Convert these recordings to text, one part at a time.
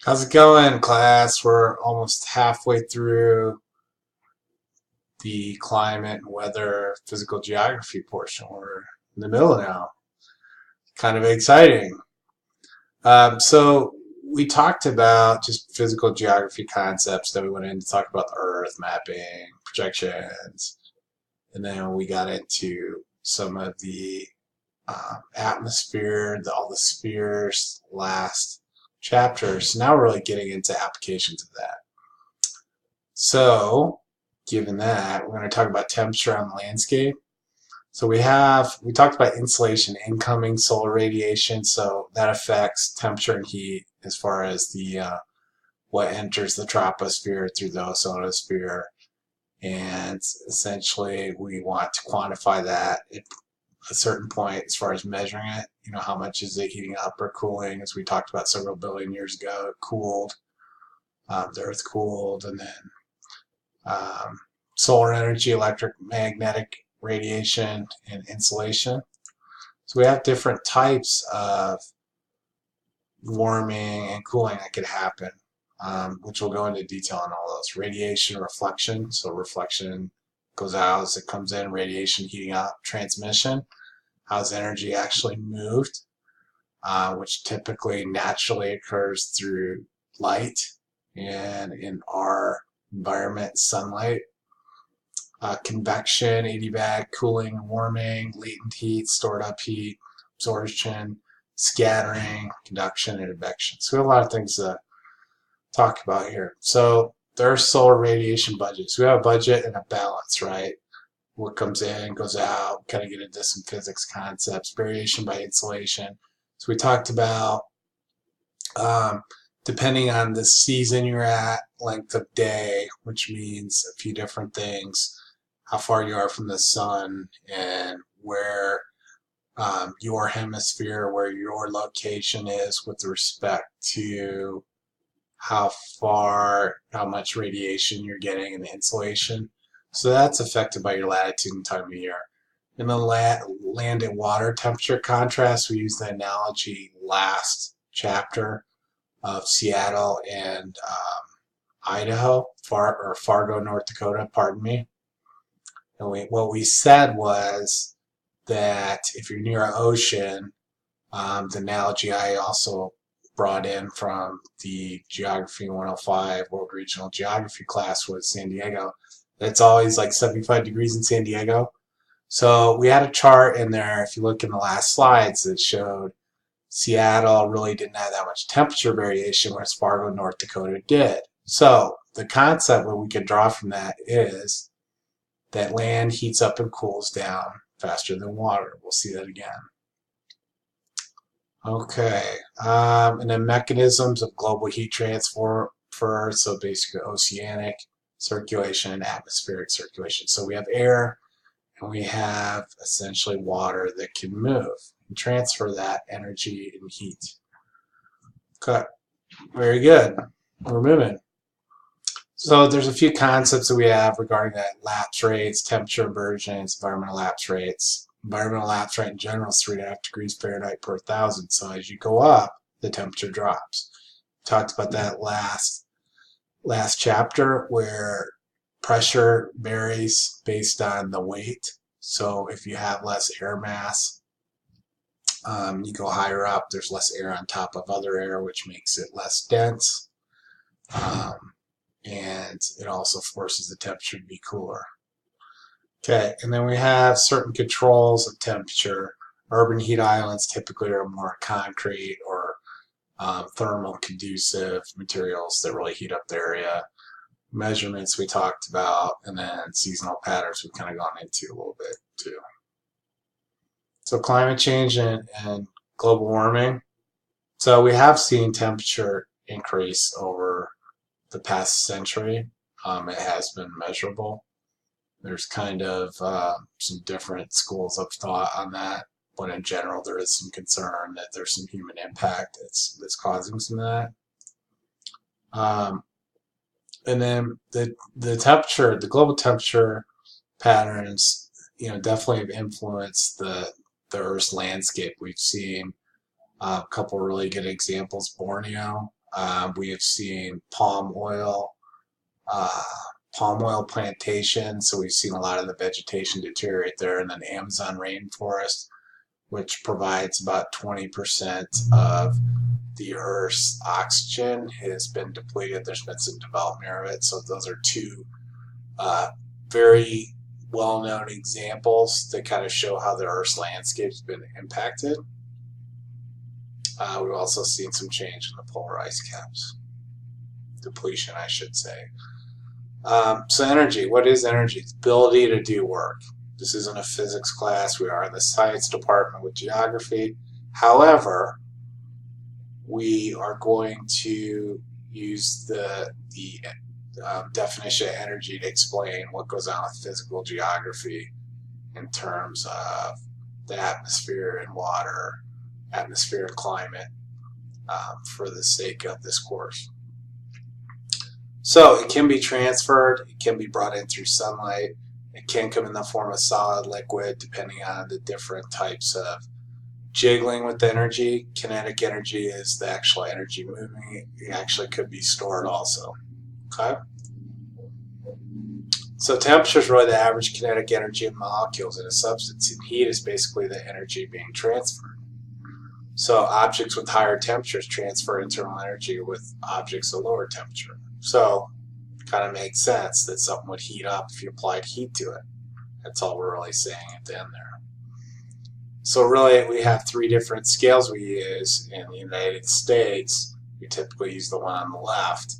How's it going, class? We're almost halfway through the climate and weather physical geography portion. We're in the middle now. Kind of exciting. So we talked about just physical geography concepts. Then we went in to talk about the Earth, mapping, projections, and then we got into some of the atmosphere, all the spheres last chapter. So now we're really getting into applications of that. So, given that, we're going to talk about temperature on the landscape. So we talked about insolation, incoming solar radiation. So that affects temperature and heat as far as the what enters the troposphere through the ozonosphere. And essentially, we want to quantify that at a certain point as far as measuring it. You know, how much is it heating up or cooling? As we talked about several billion years ago, it cooled. The Earth cooled, and then solar energy, electromagnetic radiation, and insulation. So we have different types of warming and cooling that could happen, which we'll go into detail on all those. Radiation, reflection. So reflection goes out as it comes in, radiation heating up, transmission, how's energy actually moved, which typically naturally occurs through light and in our environment, sunlight. Convection, adiabatic, cooling and warming, latent heat, stored up heat, absorption, scattering, conduction, and advection. So we have a lot of things to talk about here. So there's solar radiation budgets. We have a budget and a balance, right? What comes in, goes out, kind of get into some physics concepts, variation by insolation. So we talked about um, depending on the season you're at, length of day, which means a few different things, how far you are from the sun, and where your hemisphere, where your location is with respect to how far, how much radiation you're getting and the insolation. So that's affected by your latitude and time of year. In the land and water temperature contrast, we use the analogy last chapter of Seattle and Idaho, Fargo, North Dakota, pardon me. And what we said was that if you're near an ocean, the analogy I also brought in from the Geography 105 World Regional Geography class was San Diego. It's always like 75 degrees in San Diego. So we had a chart in there, if you look in the last slides, that showed Seattle really didn't have that much temperature variation, whereas Fargo, North Dakota did. So the concept what we could draw from that is that land heats up and cools down faster than water. We'll see that again. Okay, and then mechanisms of global heat transfer, so basically oceanic circulation and atmospheric circulation. So we have air and we have essentially water that can move and transfer that energy and heat. Okay, very good. We're moving. So there's a few concepts that we have regarding that: lapse rates, temperature inversions, environmental lapse rates. Environmental lapse rate in general is 3.5 degrees Fahrenheit per 1,000. So as you go up, the temperature drops. Talked about that last chapter where pressure varies based on the weight. So if you have less air mass, you go higher up, there's less air on top of other air, which makes it less dense. And it also forces the temperature to be cooler. Okay, and then we have certain controls of temperature. Urban heat islands typically are more concrete or thermal conducive materials that really heat up the area. Measurements we talked about, and then seasonal patterns we've kind of gone into a little bit too. So climate change and global warming. So we have seen temperature increase over the past century. It has been measurable. There's kind of some different schools of thought on that, but in general, there is some concern that there's some human impact that's causing some of that. And then the temperature, the global temperature patterns, definitely have influenced the Earth's landscape. We've seen a couple really good examples. Borneo, We have seen palm oil plantation, so we've seen a lot of the vegetation deteriorate there, and then Amazon rainforest, which provides about 20% of the Earth's oxygen, has been depleted. There's been some development of it, so those are two very well-known examples that kind of show how the Earth's landscape has been impacted. We've also seen some change in the polar ice caps. Depletion, I should say. So energy, what is energy? It's ability to do work. This isn't a physics class. We are in the science department with geography. However, we are going to use the definition of energy to explain what goes on with physical geography in terms of the atmosphere and water, atmosphere and climate, for the sake of this course. So it can be transferred, it can be brought in through sunlight, it can come in the form of solid, liquid, depending on the different types of jiggling with energy. Kinetic energy is the actual energy moving. It actually could be stored also. Okay? So temperature is really the average kinetic energy of molecules in a substance, and heat is basically the energy being transferred. So objects with higher temperatures transfer internal energy with objects at lower temperature. So it kind of makes sense that something would heat up if you applied heat to it. That's all we're really saying at the end there. So really we have three different scales we use in the United States. We typically use the one on the left.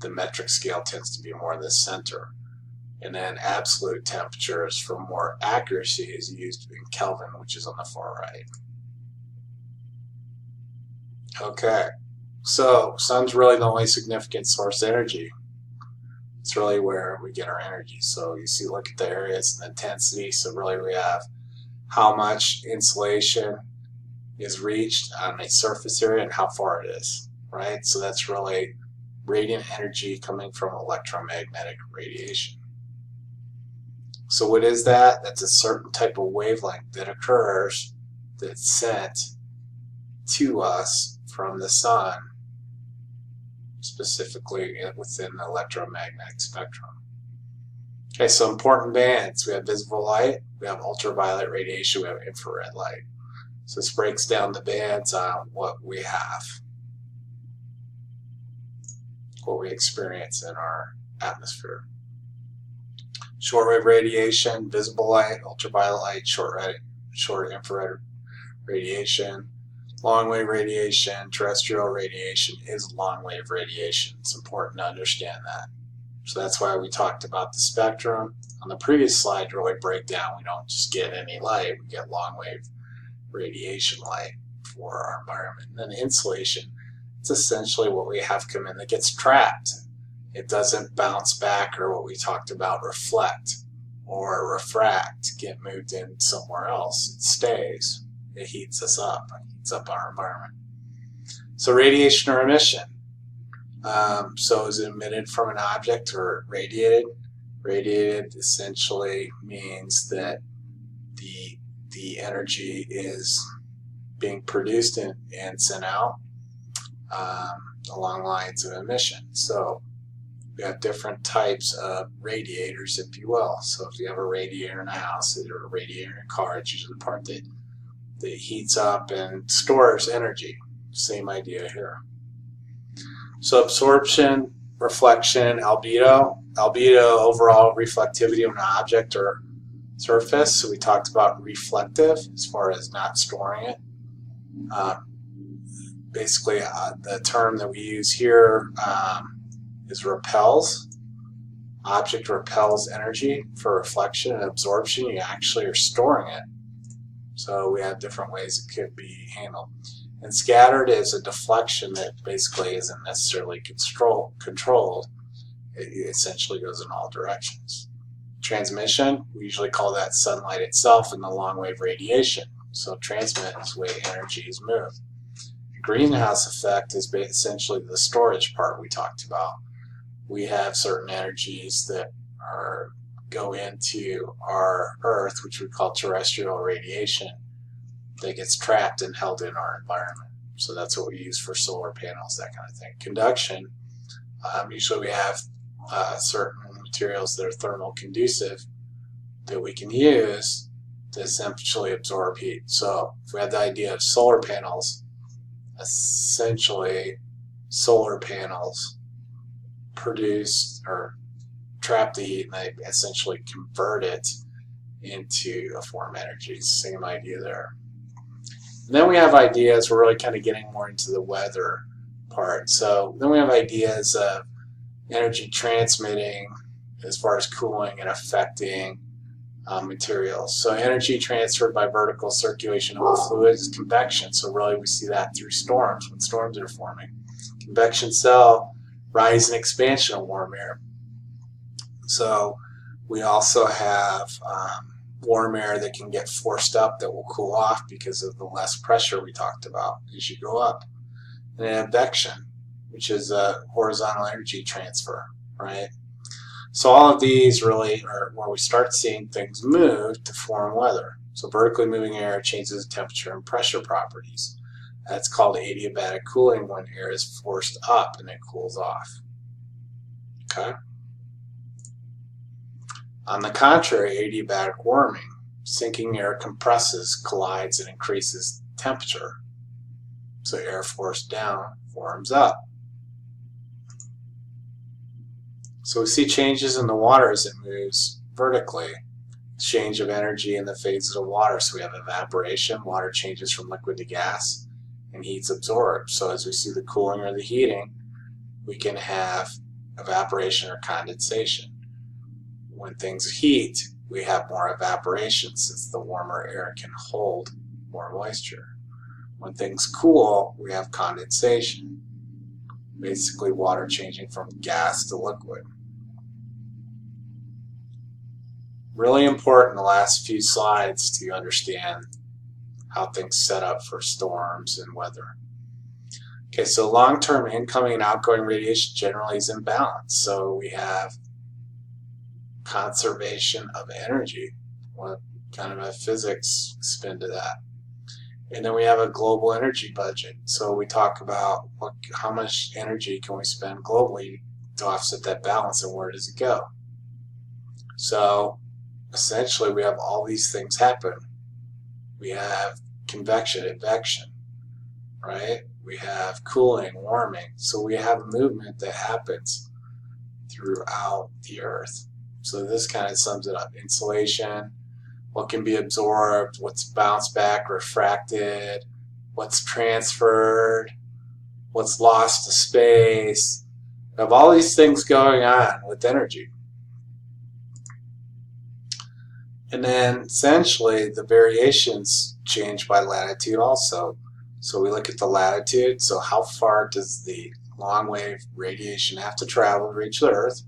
The metric scale tends to be more in the center. And then absolute temperatures for more accuracy is used in Kelvin, which is on the far right. Okay, so sun's really the only significant source of energy. It's really where we get our energy. So you see, look at the areas and the intensity. So really we have how much insolation is reached on a surface area and how far it is, right? So that's really radiant energy coming from electromagnetic radiation. So what is that? That's a certain type of wavelength that occurs that's sent to us from the sun, specifically within the electromagnetic spectrum. Okay, so important bands. We have visible light, we have ultraviolet radiation, we have infrared light. So this breaks down the bands on what we have, what we experience in our atmosphere. Shortwave radiation, visible light, ultraviolet light, short infrared radiation. Long-wave radiation, terrestrial radiation is long-wave radiation. It's important to understand that. So that's why we talked about the spectrum. On the previous slide, to really break down, we don't just get any light, we get long-wave radiation light for our environment. And then insulation, it's essentially what we have come in that gets trapped. It doesn't bounce back, or what we talked about, reflect or refract, get moved in somewhere else. It stays. It heats us up. It heats up our environment. So radiation or emission. So is it emitted from an object or radiated? Radiated essentially means that the energy is being produced and sent out along lines of emission. So we have different types of radiators, if you will. So if you have a radiator in a house or a radiator in a car, it's usually the part that heats up and stores energy. Same idea here. So absorption, reflection, albedo. Albedo, overall reflectivity of an object or surface. So we talked about reflective as far as not storing it. Basically, the term that we use here is repels. Object repels energy. For reflection and absorption, you actually are storing it. So we have different ways it could be handled. And scattered is a deflection that basically isn't necessarily controlled. It essentially goes in all directions. Transmission, we usually call that sunlight itself, and the long wave radiation. So transmit is the way energy is moved. The greenhouse effect is essentially the storage part we talked about. We have certain energies that go into our Earth, which we call terrestrial radiation, that gets trapped and held in our environment. So that's what we use for solar panels, that kind of thing. Conduction, usually we have certain materials that are thermal conducive that we can use to essentially absorb heat. So if we have the idea of solar panels, essentially solar panels produce or trap the heat and they essentially convert it into a form of energy. Same idea there. And then we have ideas, we're really kind of getting more into the weather part. So then we have ideas of energy transmitting as far as cooling and affecting materials. So energy transferred by vertical circulation of fluids is convection. So really we see that through storms, when storms are forming. Convection cell, rise and expansion of warm air. So we also have warm air that can get forced up that will cool off because of the less pressure we talked about as you go up. And then advection, which is a horizontal energy transfer, right? So all of these really are where we start seeing things move to form weather. So vertically moving air changes temperature and pressure properties. That's called adiabatic cooling, when air is forced up and it cools off. Okay? On the contrary, adiabatic warming, sinking air compresses, collides, and increases temperature. So air forced down warms up. So we see changes in the water as it moves vertically. Change of energy in the phases of water. So we have evaporation, water changes from liquid to gas, and heat's absorbed. So as we see the cooling or the heating, we can have evaporation or condensation. When things heat, we have more evaporation since the warmer air can hold more moisture. When things cool, we have condensation. Basically water changing from gas to liquid. Really important, the last few slides, to understand how things set up for storms and weather. Okay, so long-term incoming and outgoing radiation generally is in balance. So we have conservation of energy, what kind of a physics spin to that. And then we have a global energy budget. So we talk about how much energy can we spend globally to offset that balance, and where does it go? So essentially we have all these things happen. We have convection, advection, right? We have cooling, warming. So we have movement that happens throughout the earth. So this kind of sums it up. Insulation, what can be absorbed, what's bounced back, refracted, what's transferred, what's lost to space. We have all these things going on with energy. And then essentially the variations change by latitude also. So we look at the latitude, so how far does the long wave radiation have to travel to reach the Earth,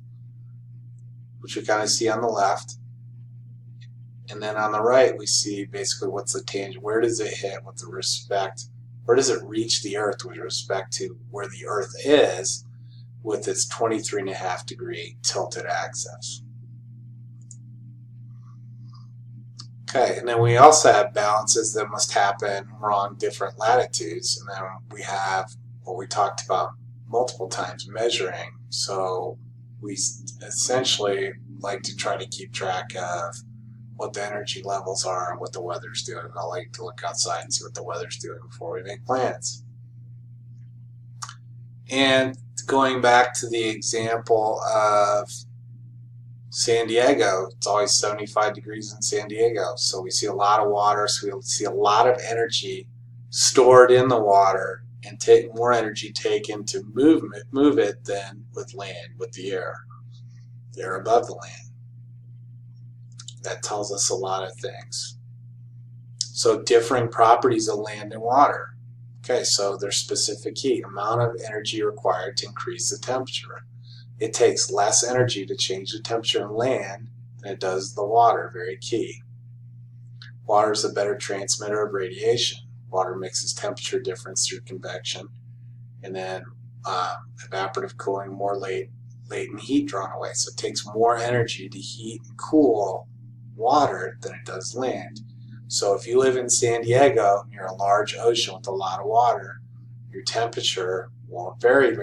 which we kind of see on the left. And then on the right we see basically what's the tangent, where does it hit with respect, where does it reach the Earth with respect to where the Earth is with its 23.5 degree tilted axis. Okay, and then we also have balances that must happen along different latitudes, and then we have what we talked about multiple times, measuring. So we essentially like to try to keep track of what the energy levels are and what the weather's doing. I like to look outside and see what the weather's doing before we make plans. And going back to the example of San Diego, it's always 75 degrees in San Diego, so we see a lot of water, so we'll see a lot of energy stored in the water and take more energy taken to move it than with land, with the air above the land. That tells us a lot of things. So differing properties of land and water. Okay, so there's specific heat, amount of energy required to increase the temperature. It takes less energy to change the temperature in land than it does the water, very key. Water is a better transmitter of radiation. Water mixes temperature difference through convection, and then evaporative cooling, more latent heat drawn away. So it takes more energy to heat and cool water than it does land. So if you live in San Diego, near a large ocean with a lot of water, your temperature won't vary